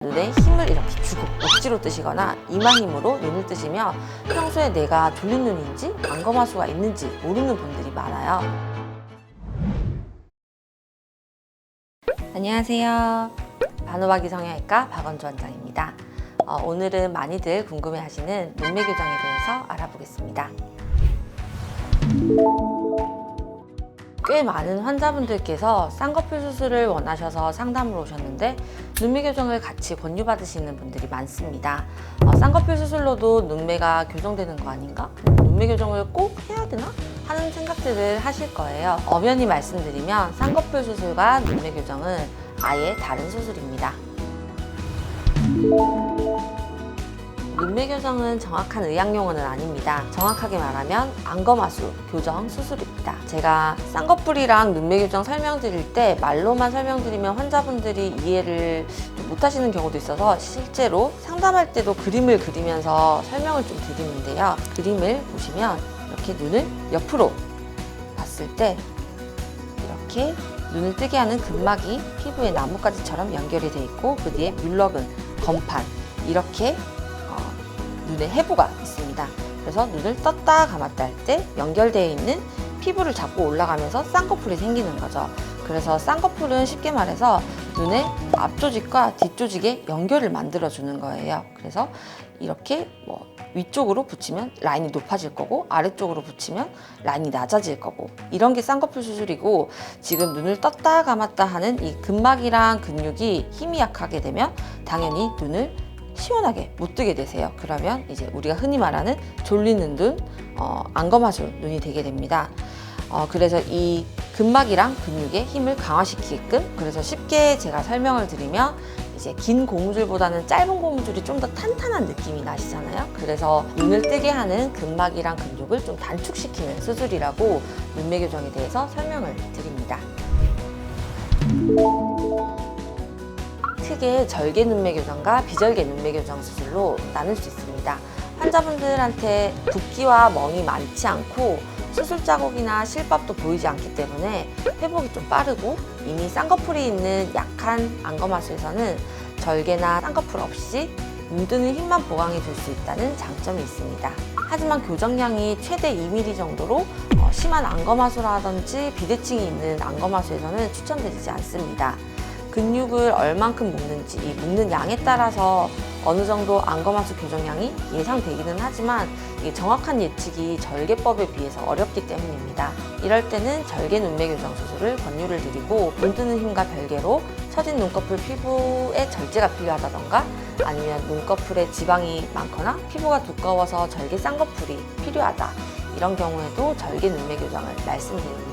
눈에 힘을 이렇게 주고 억지로 뜨시거나 이마 힘으로 눈을 뜨시며 평소에 내가 졸린 눈인지 안검하수가 있는지 모르는 분들이 많아요. 안녕하세요. 반호박이 성형외과 박원주 원장입니다. 오늘은 많이들 궁금해하시는 눈매 교정에 대해서 알아보겠습니다. 꽤 많은 환자분들께서 쌍꺼풀 수술을 원하셔서 상담을 오셨는데 눈매 교정을 같이 권유받으시는 분들이 많습니다. 쌍꺼풀 수술로도 눈매가 교정되는 거 아닌가? 눈매 교정을 꼭 해야 되나? 하는 생각들을 하실 거예요. 엄연히 말씀드리면 쌍꺼풀 수술과 눈매 교정은 아예 다른 수술입니다. 눈매 교정은 정확한 의학 용어는 아닙니다. 정확하게 말하면 안검하수 교정 수술입니다. 제가 쌍꺼풀이랑 눈매 교정 설명드릴 때 말로만 설명드리면 환자분들이 이해를 못 하시는 경우도 있어서 실제로 상담할 때도 그림을 그리면서 설명을 좀 드리는데요. 그림을 보시면 이렇게 눈을 옆으로 봤을 때 이렇게 눈을 뜨게 하는 근막이 피부에 나뭇가지처럼 연결이 되어 있고 그 뒤에 물러근 건판 이렇게 눈에 해부가 있습니다. 그래서 눈을 떴다 감았다 할 때 연결되어 있는 피부를 잡고 올라가면서 쌍꺼풀이 생기는 거죠. 그래서 쌍꺼풀은 쉽게 말해서 눈의 앞조직과 뒷조직의 연결을 만들어 주는 거예요. 그래서 이렇게 위쪽으로 붙이면 라인이 높아질 거고 아래쪽으로 붙이면 라인이 낮아질 거고 이런 게 쌍꺼풀 수술이고, 지금 눈을 떴다 감았다 하는 이 근막이랑 근육이 힘이 약하게 되면 당연히 눈을 시원하게 못 뜨게 되세요. 그러면 이제 우리가 흔히 말하는 졸리는 눈, 안검하수 눈이 되게 됩니다. 그래서 이 근막이랑 근육의 힘을 강화시키게끔, 그래서 쉽게 제가 설명을 드리면 이제 긴 고무줄보다는 짧은 고무줄이 좀 더 탄탄한 느낌이 나시잖아요. 그래서 눈을 뜨게 하는 근막이랑 근육을 좀 단축시키는 수술이라고 눈매 교정에 대해서 설명을 드립니다. 크게 절개 눈매 교정과 비절개 눈매 교정 수술로 나눌 수 있습니다. 환자분들한테 붓기와 멍이 많지 않고 수술 자국이나 실밥도 보이지 않기 때문에 회복이 좀 빠르고, 이미 쌍꺼풀이 있는 약한 안검하수에서는 절개나 쌍꺼풀 없이 눈 뜨는 힘만 보강해 줄 수 있다는 장점이 있습니다. 하지만 교정량이 최대 2mm 정도로 심한 안검하수라든지 비대칭이 있는 안검하수에서는 추천드리지 않습니다. 근육을 얼만큼 묶는지, 이 묶는 양에 따라서 어느 정도 안검하수 교정량이 예상되기는 하지만 이게 정확한 예측이 절개법에 비해서 어렵기 때문입니다. 이럴 때는 절개 눈매 교정 수술을 권유를 드리고, 눈 뜨는 힘과 별개로 처진 눈꺼풀 피부에 절제가 필요하다던가 아니면 눈꺼풀에 지방이 많거나 피부가 두꺼워서 절개 쌍꺼풀이 필요하다, 이런 경우에도 절개 눈매 교정을 말씀드립니다.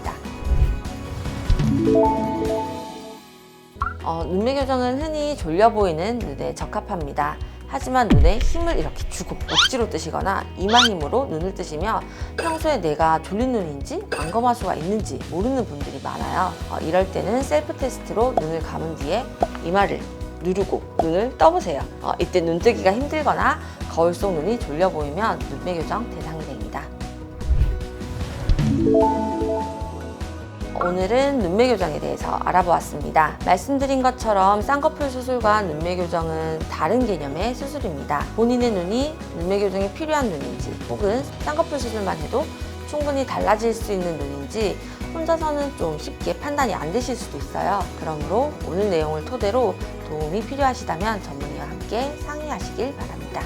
눈매 교정은 흔히 졸려 보이는 눈에 적합합니다. 하지만 눈에 힘을 이렇게 주고 억지로 뜨시거나 이마 힘으로 눈을 뜨시며 평소에 내가 졸린 눈인지 안검하수가 있는지 모르는 분들이 많아요. 이럴 때는 셀프 테스트로 눈을 감은 뒤에 이마를 누르고 눈을 떠보세요. 이때 눈뜨기가 힘들거나 거울 속 눈이 졸려 보이면 눈매 교정 대상이 됩니다. 오늘은 눈매 교정에 대해서 알아보았습니다. 말씀드린 것처럼 쌍꺼풀 수술과 눈매 교정은 다른 개념의 수술입니다. 본인의 눈이 눈매 교정이 필요한 눈인지 혹은 쌍꺼풀 수술만 해도 충분히 달라질 수 있는 눈인지 혼자서는 좀 쉽게 판단이 안 되실 수도 있어요. 그러므로 오늘 내용을 토대로 도움이 필요하시다면 전문의와 함께 상의하시길 바랍니다.